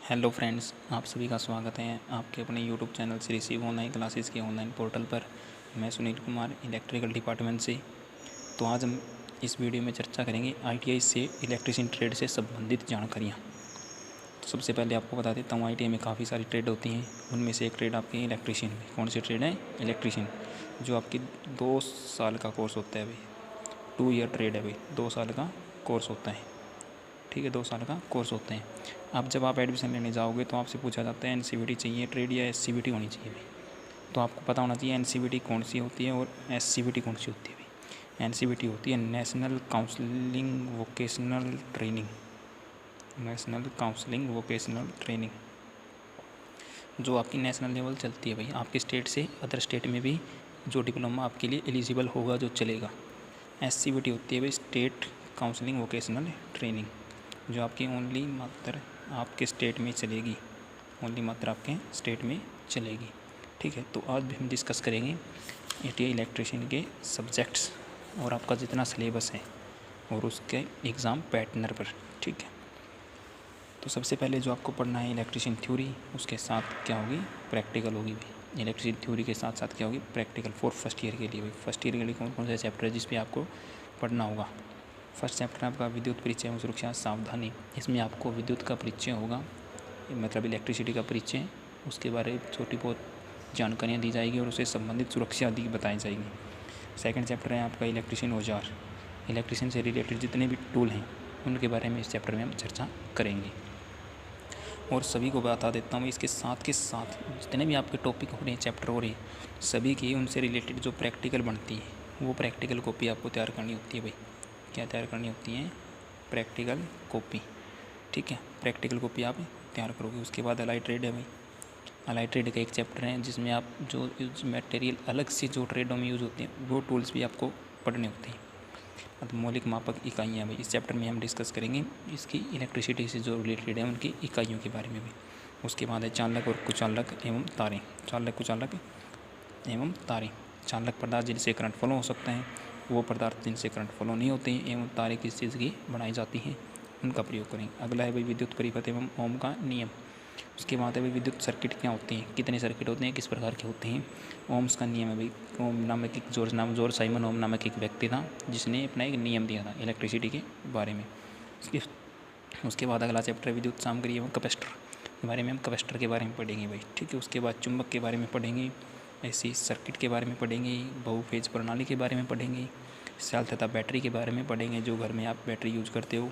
Hello friends, आप सभी का स्वागत है आपके अपने YouTube channel Shri Shiv online classes के ऑनलाइन पोर्टल पर। मैं सुनील कुमार इलेक्ट्रिकल डिपार्टमेंट से। तो आज हम इस वीडियो में चर्चा करेंगे आईटीआई से इलेक्ट्रीशियन ट्रेड से संबंधित जानकारियाँ। तो सबसे पहले आपको बता देता हूँ, आईटीआई में काफ़ी सारी ट्रेड होती हैं। उनमें से एक ट्रेड आपकी इलेक्ट्रीशियन में। कौन सी ट्रेड है? इलेक्ट्रीशियन, जो आपकी 2 साल का कोर्स होता है भाई। 2 ईयर ट्रेड है भाई, 2 साल का कोर्स होता है। ठीक है, 2 साल का कोर्स होते हैं। अब जब आप एडमिशन लेने जाओगे तो आपसे पूछा जाता है एनसीवीटी चाहिए ट्रेड या एससीवीटी होनी चाहिए भाई। तो आपको पता होना चाहिए एनसीवीटी कौन सी होती है और एससीवीटी कौन सी होती है भाई। एनसीवीटी होती है national counselling vocational training. National counselling vocational training जो आपकी नेशनल लेवल चलती है भाई। आपके स्टेट से अदर स्टेट में भी जो डिप्लोमा आपके लिए एलिजिबल होगा, जो चलेगा। एससीवीटी होती है भाई स्टेट काउंसलिंग वोकेशनल ट्रेनिंग, जो आपकी ओनली मात्र आपके स्टेट में चलेगी। ओनली मात्र आपके स्टेट में चलेगी। ठीक है, तो आज भी हम डिस्कस करेंगे आईटीआई इलेक्ट्रीशियन के सब्जेक्ट्स और आपका जितना सिलेबस है और उसके एग्ज़ाम पैटर्न पर। ठीक है, तो सबसे पहले जो आपको पढ़ना है इलेक्ट्रीशियन थ्योरी, उसके साथ क्या होगी? प्रैक्टिकल होगी भाई। इलेक्ट्रीशियन थ्योरी के साथ साथ क्या होगी? प्रैक्टिकल फॉर फर्स्ट ईयर के लिए भाई। फर्स्ट ईयर के लिए कौन कौन से चैप्टर है जिस पे आपको पढ़ना होगा? फर्स्ट चैप्टर आपका विद्युत परिचय एवं सुरक्षा सावधानी। इसमें आपको विद्युत का परिचय होगा, मतलब इलेक्ट्रिसिटी का परिचय। उसके बारे में छोटी बहुत जानकारियाँ दी जाएगी और उससे संबंधित सुरक्षा आदि बताई जाएगी। सेकंड चैप्टर है आपका इलेक्ट्रिशियन औजार। इलेक्ट्रिशियन से रिलेटेड जितने भी टूल हैं उनके बारे में इस चैप्टर में हम चर्चा करेंगे। और सभी को बता देता हूँ, इसके साथ के साथ जितने भी आपके टॉपिक हो रहे हैं, चैप्टर हो रहे हैं, सभी की उनसे रिलेटेड जो प्रैक्टिकल बनती है वो प्रैक्टिकल कॉपी आपको तैयार करनी होती है भाई। क्या तैयार करनी होती है? Practical copy. ठीक है, प्रैक्टिकल कॉपी आप तैयार करोगे। उसके बाद अलाइड ट्रेड है भाई। अलाइड ट्रेड का एक चैप्टर है जिसमें आप जो मटेरियल अलग से जो ट्रेडों में यूज़ होते हैं वो टूल्स भी आपको पढ़ने होते हैं। अब मौलिक मापक इकाइयाँ भाई, इस चैप्टर में हम डिस्कस करेंगे इसकी इलेक्ट्रिसिटी से जो रिलेटेड है उनकी इकाइयों के बारे में भी। उसके बाद है चालक और कुचालक एवं तारें। चालक कुचालक एवं तारें। चालक पदार्थ जिनसे करंट फ्लो हो सकता है, वो पदार्थ जिनसे करंट फ्लो नहीं होते हैं, एवं तारें किस चीज़ की बनाई जाती हैं, उनका प्रयोग करें। अगला है भाई विद्युत परिपथ एवं ओम का नियम। उसके बाद है भाई विद्युत सर्किट क्या होते हैं, कितने सर्किट होते हैं, किस प्रकार के होते हैं। ओम्स का नियम है भाई। ओम नामक एक जॉर्ज साइमन ओम नामक एक व्यक्ति था जिसने अपना एक नियम दिया था इलेक्ट्रिसिटी के बारे में। उसके बाद अगला चैप्टर विद्युत सामग्री एवं कैपेसिटर के बारे में हम कैपेसिटर के बारे में पढ़ेंगे भाई। ठीक है, उसके बाद चुंबक के बारे में पढ़ेंगे, ऐसी सर्किट के बारे में पढ़ेंगे, बहुफेज प्रणाली के बारे में पढ़ेंगे, सेल तथा बैटरी के बारे में पढ़ेंगे, जो घर में आप बैटरी यूज करते हो।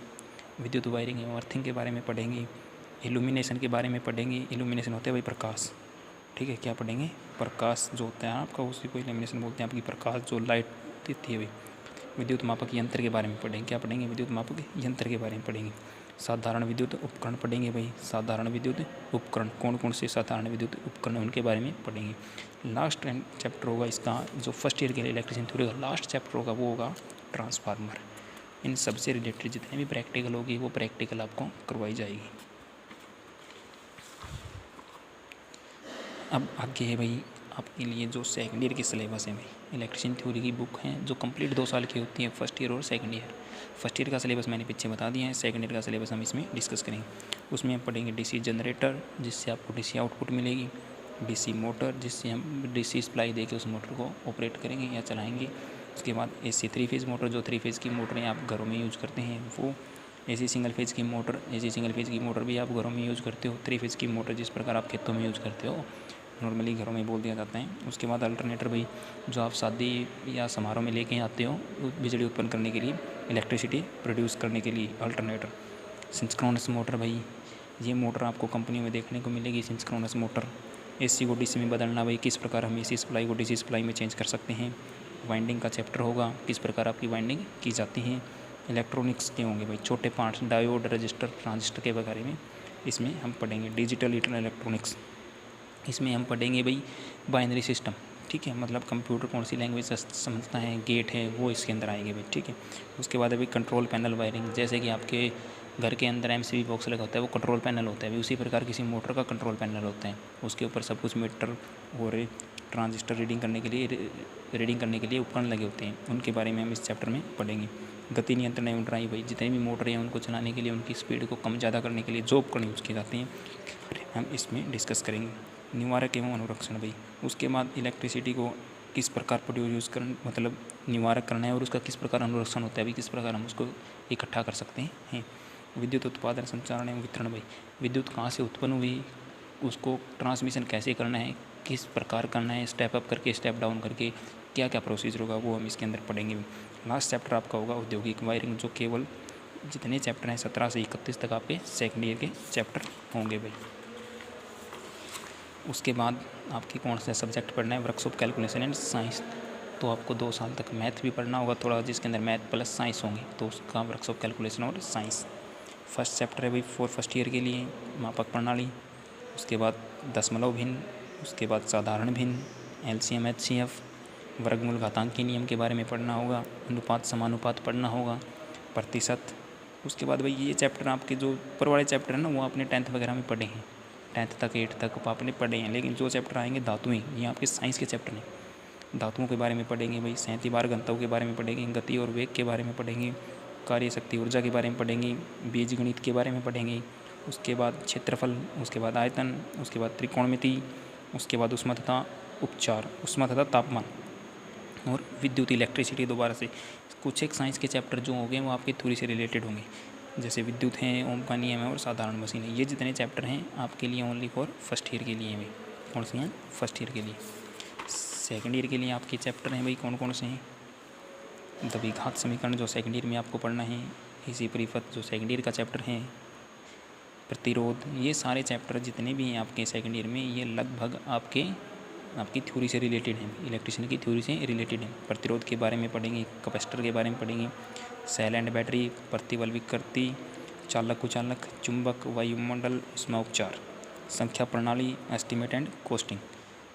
विद्युत वायरिंग एवं अर्थिंग के बारे में पढ़ेंगे। इल्यूमिनेशन के बारे में पढ़ेंगे। इल्यूमिनेशन होता है भाई प्रकाश। ठीक है, क्या पढ़ेंगे? प्रकाश जो होता है आपका, उसी को इल्यूमिनेशन बोलते हैं। आपकी प्रकाश जो लाइट देती है भाई। विद्युत मापक यंत्र के बारे में पढ़ेंगे। क्या पढ़ेंगे? विद्युत मापक यंत्र के बारे में पढ़ेंगे। साधारण विद्युत उपकरण पढ़ेंगे भाई। साधारण विद्युत उपकरण कौन कौन से साधारण विद्युत उपकरण, उनके बारे में पढ़ेंगे। लास्ट चैप्टर होगा इसका, जो फर्स्ट ईयर के लिए इलेक्ट्रिशियन थ्योरी का लास्ट चैप्टर होगा, वो होगा ट्रांसफार्मर। इन सबसे रिलेटेड जितने भी प्रैक्टिकल होगी वो प्रैक्टिकल आपको करवाई जाएगी। अब आगे है भाई आपके लिए जो सेकेंड ईयर की सिलेबस है भाई। इलेक्ट्रिशियन थ्योरी की बुक है जो कंप्लीट 2 साल की होती है, फर्स्ट ईयर और सेकंड ईयर। फर्स्ट ईयर का सिलेबस मैंने पीछे बता दिया है, सेकंड ईयर का सिलेबस हम इसमें डिस्कस करेंगे। उसमें हम पढ़ेंगे डीसी जनरेटर, जिससे आपको डीसी आउटपुट मिलेगी। डीसी मोटर, जिससे हम डीसी सप्लाई देकर उस मोटर को ऑपरेट करेंगे या चलाएँगे। उसके बाद एसी 3 फेज़ मोटर, जो 3 फेज़ की मोटरें आप घरों में यूज़ करते हैं वो। एसी सिंगल फेज़ की मोटर, एसी सिंगल फेज़ की मोटर भी आप घरों में यूज़ करते हो। 3 फेज़ की मोटर जिस प्रकार आप खेतों में यूज़ करते हो, नॉर्मली घरों में बोल दिया जाता है। उसके बाद अल्टरनेटर भाई, जो आप शादी या समारोह में लेके आते हो बिजली उत्पन्न करने के लिए, इलेक्ट्रिसिटी प्रोड्यूस करने के लिए अल्टरनेटर। सिंक्रोनस मोटर भाई, ये मोटर आपको कंपनी में देखने को मिलेगी, सिंक्रोनस मोटर। एसी को डीसी में बदलना भाई, किस प्रकार हम एसी सप्लाई को डीसी सप्लाई में चेंज कर सकते हैं। वाइंडिंग का चैप्टर होगा, किस प्रकार आपकी वाइंडिंग की जाती है। इलेक्ट्रॉनिक्स के होंगे भाई, छोटे पार्ट्स, डायोड, रजिस्टर, ट्रांजिस्टर के बारे में इसमें हम पढ़ेंगे। डिजिटल इलेक्ट्रॉनिक्स, इसमें हम पढ़ेंगे भाई बाइनरी सिस्टम। ठीक है, मतलब कंप्यूटर कौन सी लैंग्वेज समझता है, गेट है, वो इसके अंदर आएंगे भाई। ठीक है, उसके बाद अभी कंट्रोल पैनल वायरिंग, जैसे कि आपके घर के अंदर एमसीबी बॉक्स लगा होता है, वो कंट्रोल पैनल होता है भाई। उसी प्रकार किसी मोटर का कंट्रोल पैनल होता है, उसके ऊपर सब कुछ मीटर और ट्रांजिस्टर रीडिंग करने के लिए उपकरण लगे होते हैं, उनके बारे में हम इस चैप्टर में पढ़ेंगे। गति नियंत्रण एवं ड्राइव भाई जितने भी मोटर हैं उनको चलाने के लिए उनकी स्पीड को कम ज़्यादा करने के लिए जो उपकरण यूज़ किए जाते हैं हम इसमें डिस्कस करेंगे। निवारक एवं अनुरक्षण भाई, उसके बाद इलेक्ट्रिसिटी को किस प्रकार प्रोड्यूस यूज़ कर मतलब निवारक करना है और उसका किस प्रकार अनुरक्षण होता है भाई, किस प्रकार हम उसको इकट्ठा कर सकते हैं। विद्युत उत्पादन संचारण एवं वितरण भाई, विद्युत कहाँ से उत्पन्न हुई, उसको ट्रांसमिशन कैसे करना है, किस प्रकार करना है, स्टेप अप करके स्टेप डाउन करके क्या क्या प्रोसीजर होगा वो हम इसके अंदर पढ़ेंगे। लास्ट चैप्टर आपका होगा औद्योगिक वायरिंग, जो केवल जितने चैप्टर हैं 17 से 31 तक आपके सेकेंड ईयर के चैप्टर होंगे भाई। उसके बाद आपकी कौन सा सब्जेक्ट पढ़ना है, वर्कशॉप कैलकुलेशन एंड साइंस, तो आपको 2 साल तक मैथ भी पढ़ना होगा थोड़ा, जिसके अंदर मैथ प्लस साइंस होंगे, तो उसका वर्कशॉप कैलकुलेशन और साइंस। फर्स्ट चैप्टर है भाई फर्स्ट ईयर के लिए मापक प्रणाली, उसके बाद दशमलव भिन्न, उसके बाद साधारण भिन्न, LCM HCF, वर्गमूल घातांक के नियम के बारे में पढ़ना होगा, अनुपात समानुपात पढ़ना होगा, प्रतिशत। उसके बाद भाई ये चैप्टर आपके जो ऊपर वाले चैप्टर है ना वो आपने 10th वगैरह में पढ़े हैं, 10th तक 8th तक आपने पढ़े हैं, लेकिन जो चैप्टर आएंगे धातुएं ये आपके साइंस के चैप्टर हैं। धातुओं के बारे में पढ़ेंगे भाई, 37 बार घनत्व के बारे में पढ़ेंगे, गति और वेग के बारे में पढ़ेंगे, कार्य शक्ति ऊर्जा के बारे में पढ़ेंगे, बीजगणित के बारे में पढ़ेंगे, उसके बाद क्षेत्रफल, उसके बाद आयतन, उसके बाद त्रिकोणमिति, उसके बाद ऊष्मा तथा उपचार, ऊष्मा तथा तापमान और विद्युत इलेक्ट्रिसिटी। दोबारा से कुछ एक साइंस के चैप्टर जो होंगे वो आपके थ्योरी से रिलेटेड होंगे, जैसे विद्युत हैं, ओम का नियम है और साधारण मशीन है। ये जितने चैप्टर हैं आपके लिए ओनली फॉर फर्स्ट ईयर के लिए हैं भाई। कौन से हैं? फर्स्ट ईयर के लिए। सेकेंड ईयर के लिए आपके चैप्टर हैं भाई कौन कौन से हैं? द्विघात समीकरण जो सेकेंड ईयर में आपको पढ़ना है, इसी परिपथ जो सेकेंड ईयर का चैप्टर है, प्रतिरोध, ये सारे चैप्टर जितने भी हैं आपके सेकेंड ईयर में ये लगभग आपकी थ्योरी से रिलेटेड हैं, इलेक्ट्रिशियन की थ्योरी से रिलेटेड हैं। प्रतिरोध के बारे में पढ़ेंगे, कैपेसिटर के बारे में पढ़ेंगे, सेल एंड बैटरी, प्रतिबल विकृति, चालक कुचालक, चुंबक, वायुमंडल, ऊष्मा उपचार, संख्या प्रणाली, एस्टिमेट एंड कोस्टिंग,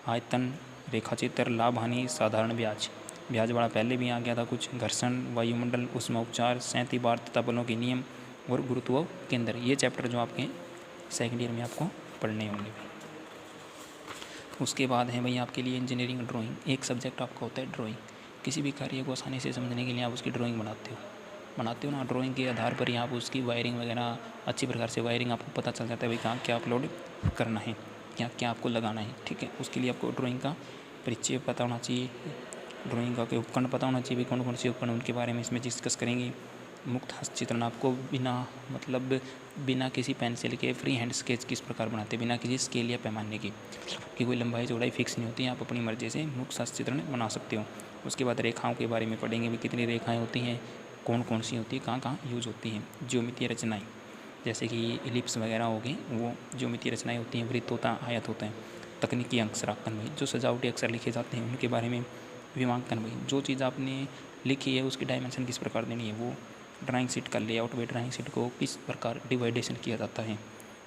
आयतन, रेखाचित्र, लाभ हानि, साधारण ब्याज, ब्याज बड़ा पहले भी आ गया था कुछ, घर्षण, वायुमंडल, ऊष्मा उपचार, 37 बार तथा बलों के नियम और गुरुत्व केंद्र। ये चैप्टर जो आपके सेकेंड ईयर में आपको पढ़ने होंगे भाई। उसके बाद है भाई आपके लिए इंजीनियरिंग ड्राइंग, एक सब्जेक्ट आपका होता है ड्राइंग। किसी भी कार्य को आसानी से समझने के लिए आप उसकी ड्राइंग बनाते हो ना। ड्राइंग के आधार पर ही आप उसकी वायरिंग वगैरह अच्छी प्रकार से वायरिंग आपको पता चल जाता है भाई कहाँ क्या अपलोड करना है, क्या क्या आपको लगाना है। ठीक है, उसके लिए आपको ड्राइंग का परिचय पता होना चाहिए, ड्राइंग का उपकरण पता होना चाहिए, कौन कौन से उपकरण उनके बारे में इसमें डिस्कस करेंगे। मुक्त हस्तचित्रण, आपको बिना किसी पेंसिल के फ्री हैंड स्केच किस प्रकार बनाते हैं, बिना किसी स्केल या पैमाने की कोई लंबाई चौड़ाई फिक्स नहीं होती है, आप अपनी मर्जी से मुक्त हस्तचित्रण बना सकते हो। उसके बाद रेखाओं के बारे में पढ़ेंगे भी, कितनी रेखाएं होती हैं, कौन कौन सी होती है, कहाँ कहाँ यूज होती हैं। ज्योमितीय रचनाएँ जैसे कि इलिप्स वगैरह हो गई, वो ज्योमितीय रचनाएँ होती हैं, वृत्त होता है, आयत होता है। तकनीकी अक्षरांकन भाई, जो सजावटी अक्षर लिखे जाते हैं उनके बारे में। विमांकन भाई, जो चीज़ आपने लिखी है उसकी डायमेंशन किस प्रकार देनी है, वो ड्राइंग शीट का लेआउट में ड्राइंग शीट को किस प्रकार डिवाइडेशन किया जाता है।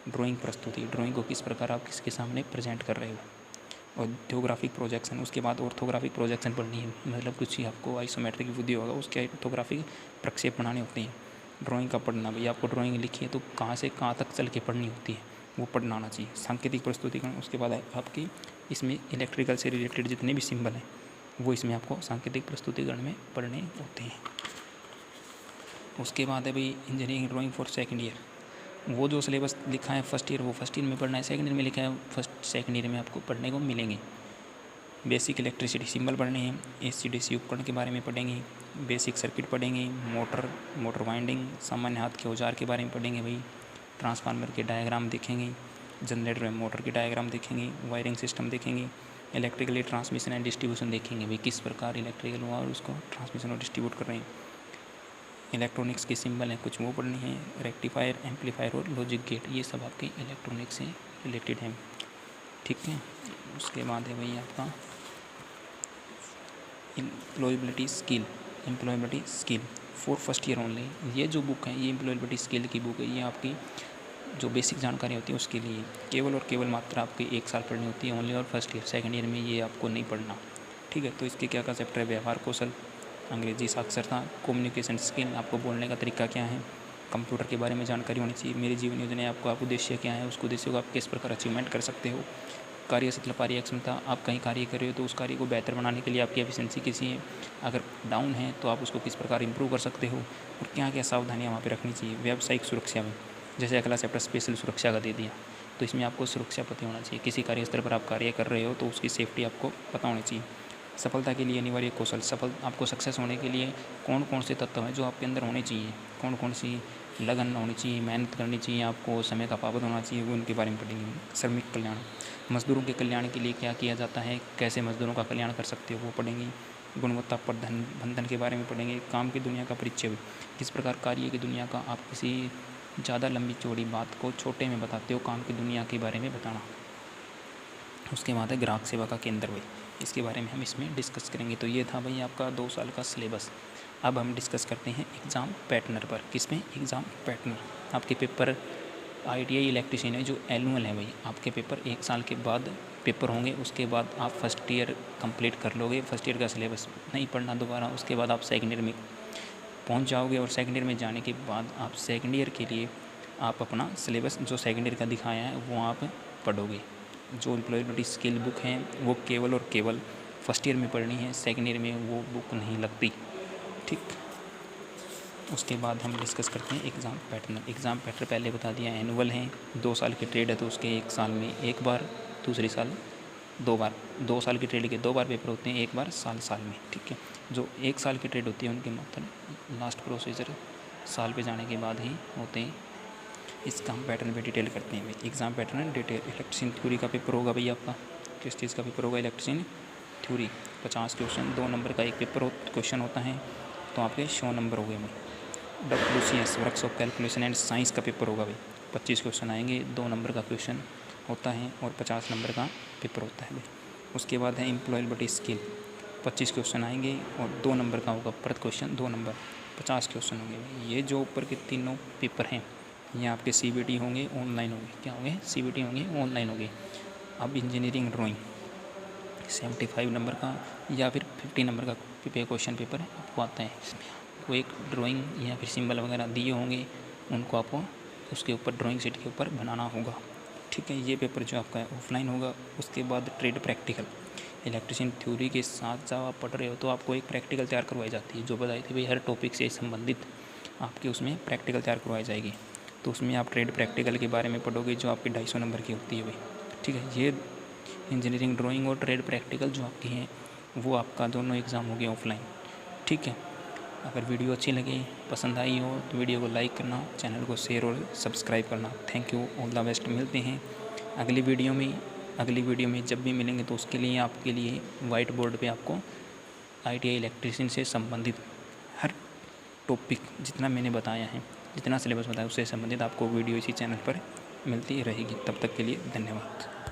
ड्राइंग प्रस्तुति, ड्राइंग को किस प्रकार आप किसके सामने प्रेजेंट कर रहे हो। ऑर्थोग्राफिक प्रोजेक्शन, उसके बाद ऑर्थोग्राफिक प्रोजेक्शन पढ़नी है, मतलब कुछ ही आपको आइसोमेट्रिक वीडियो होगा उसके ऑर्थोग्राफिक प्रक्षेप बनाने होते हैं। ड्राइंग का पढ़ना भाई, आपको ड्राइंग लिखी है तो कहाँ से कहाँ तक चल के पढ़नी होती है वो पढ़ना आना चाहिए। सांकेतिक प्रस्तुतिकरण, उसके बाद आपकी इसमें इलेक्ट्रिकल से रिलेटेड जितने भी सिंबल हैं वो इसमें आपको सांकेतिक प्रस्तुतिकरण में पढ़ने होते हैं। उसके बाद है भाई engineering drawing for second year, वो जो सिलेबस लिखा है फर्स्ट ईयर वो फर्स्ट ईयर में पढ़ना है, सेकेंड ईयर में लिखा है सेकेंड ईयर में आपको पढ़ने को मिलेंगे। बेसिक इलेक्ट्रिसिटी सिंबल पढ़ने हैं, AC/DC उपकरण के बारे में पढ़ेंगे, बेसिक सर्किट पढ़ेंगे, मोटर वाइंडिंग, सामान्य हाथ के औजार के बारे में पढ़ेंगे भाई, ट्रांसफार्मर के डायग्राम देखेंगे, जनरेटर मोटर के डायग्राम देखेंगे, वायरिंग सिस्टम देखेंगे, इलेक्ट्रिकली ट्रांसमिशन एंड डिस्ट्रीब्यूशन देखेंगे भाई, किस प्रकार इलेक्ट्रिकल हुआ और उसको ट्रांसमिशन और डिस्ट्रीब्यूट कर रहे हैं। इलेक्ट्रॉनिक्स के सिंबल हैं कुछ वो पढ़ने हैं, रेक्टिफायर, एम्पलीफायर और लॉजिक गेट, ये सब आपके इलेक्ट्रॉनिक्स से रिलेटेड हैं। ठीक है, उसके बाद है भाई आपका employability skill for first year only. ये जो बुक है ये एम्प्लॉयबिलिटी स्किल की बुक है, ये आपकी जो बेसिक जानकारी होती है उसके लिए केवल और केवल मात्र आपकी 1 साल पढ़नी होती है ओनली, और फर्स्ट ईयर सेकेंड ईयर में ये आपको नहीं पढ़ना। ठीक है, तो इसके क्या क्या चैप्टर है, व्यवहार कौशल, अंग्रेजी साक्षरता, कम्युनिकेशन स्किल, आपको बोलने का तरीका क्या है, कंप्यूटर के बारे में जानकारी होनी चाहिए, मेरी जीवन योजना आपका उद्देश्य क्या है, उसको उद्देश्य को आप किस प्रकार अचीवमेंट कर सकते हो, कार्यक्षमता, कार्यक्षमता, आप कहीं कार्य कर रहे हो तो उस कार्य को बेहतर बनाने के लिए आपकी एफिशिएंसी कैसी है, अगर डाउन है तो आप उसको किस प्रकार इंप्रूव कर सकते हो और क्या क्या सावधानियाँ वहाँ पे रखनी चाहिए। व्यावसायिक सुरक्षा में जैसे अगला चैप्टर स्पेशल सुरक्षा का दे दिया, तो इसमें आपको सुरक्षा पता होना चाहिए। किसी कार्यस्थल पर आप कार्य कर रहे हो तो उसकी सेफ्टी आपको पता होनी चाहिए। सफलता के लिए अनिवार्य कौशल, आपको सक्सेस होने के लिए कौन कौन से तत्व हैं जो आपके अंदर होने चाहिए, कौन कौन सी लगन होनी चाहिए, मेहनत करनी चाहिए, आपको समय का पाबंद होना चाहिए, वो उनके बारे में पढ़ेंगे। श्रमिक कल्याण, मजदूरों के कल्याण के लिए क्या किया जाता है, कैसे मजदूरों का कल्याण कर सकते हो वो पढ़ेंगे। गुणवत्ता प्रबंधन के बारे में पढ़ेंगे। काम की दुनिया का परिचय, किस प्रकार कार्य की दुनिया का आप किसी ज़्यादा लंबी चौड़ी बात को छोटे में बताते हो, काम की दुनिया के बारे में बताना। उसके बाद है ग्राहक सेवा का केंद्र भाई, इसके बारे में हम इसमें डिस्कस करेंगे। तो ये था भाई आपका 2 साल का सिलेबस। अब हम डिस्कस करते हैं एग्ज़ाम पैटर्न पर। किसमें? Exam pattern. आपके पेपर ITI इलेक्ट्रीशियन है जो एनुअल है भाई, आपके पेपर 1 साल के बाद पेपर होंगे। उसके बाद आप फर्स्ट ईयर कंप्लीट कर लोगे, फर्स्ट ईयर का सिलेबस नहीं पढ़ना दोबारा। उसके बाद आप सेकेंड ईयर में पहुंच जाओगे और सेकेंड ईयर में जाने के बाद आप सेकेंड ईयर के लिए आप अपना सिलेबस जो सेकेंड ईयर का दिखाया है वो आप पढ़ोगे। जो एम्प्लॉयबिलिटी स्किल बुक हैं वो केवल और केवल फर्स्ट ईयर में पढ़नी है, सेकेंड ईयर में वो बुक नहीं लगती। ठीक, उसके बाद हम डिस्कस करते हैं एग्ज़ाम पैटर्न। एग्ज़ाम पैटर्न पहले बता दिया, एनुअल है, 2 साल की ट्रेड है तो उसके 1 साल में 1 बार, दूसरी साल 2 बार। 2 साल की ट्रेड के 2 बार पेपर होते हैं, 1 बार साल में। ठीक है, जो 1 साल की ट्रेड होती है उनके मतलब लास्ट प्रोसीजर साल पे जाने के बाद ही होते हैं। इसका हम पैटर्न पे डिटेल करते हैं। Exam pattern detail. Electrician theory का पेपर होगा भैया आपका। किस चीज़ का पेपर होगा? Electrician theory. 50 क्वेश्चन, 2 नंबर का एक पेपर क्वेश्चन होता है, तो आपके 100 नंबर हो गए भाई। WCS workshop calculation and science का पेपर होगा भाई। 25 क्वेश्चन आएंगे, 2 नंबर का क्वेश्चन होता है और 50 नंबर का पेपर होता है भाई। उसके बाद है एम्प्लॉयबिलिटी स्किल, 25 क्वेश्चन आएंगे और 2 नंबर का होगा प्रति क्वेश्चन, 2 नंबर, 50 क्वेश्चन होंगे भाई। ये जो ऊपर के तीनों पेपर हैं ये आपके CBT होंगे, ऑनलाइन होंगे। क्या होंगे? CBT होंगे, ऑनलाइन होंगे। अब इंजीनियरिंग ड्राइंग 75 नंबर का या फिर 50 नंबर का क्वेश्चन पेपर आपको आता है। वो एक ड्राइंग या फिर सिंबल वगैरह दिए होंगे, उनको आपको उसके ऊपर ड्राइंग शीट के ऊपर बनाना होगा। ठीक है, ये पेपर जो आपका है ऑफलाइन होगा। उसके बाद ट्रेड प्रैक्टिकल, इलेक्ट्रीशियन थ्योरी के साथ जब आप पढ़ रहे हो तो आपको एक प्रैक्टिकल तैयार करवाई जाती है, जो बताई थी भाई हर टॉपिक से संबंधित आपके उसमें प्रैक्टिकल तैयार करवाई जाएगी। तो उसमें आप ट्रेड प्रैक्टिकल के बारे में पढ़ोगे जो आपकी 250 नंबर की होती है भाई। ठीक है, ये इंजीनियरिंग ड्राइंग और ट्रेड प्रैक्टिकल जो आपकी हैं वो आपका दोनों एग्ज़ाम हो गए ऑफलाइन। ठीक है, अगर वीडियो अच्छी लगे, पसंद आई हो तो वीडियो को लाइक करना, चैनल को शेयर और सब्सक्राइब करना। Thank you, all the best. मिलते हैं अगली वीडियो में जब भी मिलेंगे तो उसके लिए आपके लिए वाइट बोर्ड पे आपको ITI इलेक्ट्रीशियन से संबंधित हर टॉपिक जितना मैंने बताया है, जितना सिलेबस बताया उससे संबंधित आपको वीडियो इसी चैनल पर मिलती रहेगी। तब तक के लिए धन्यवाद।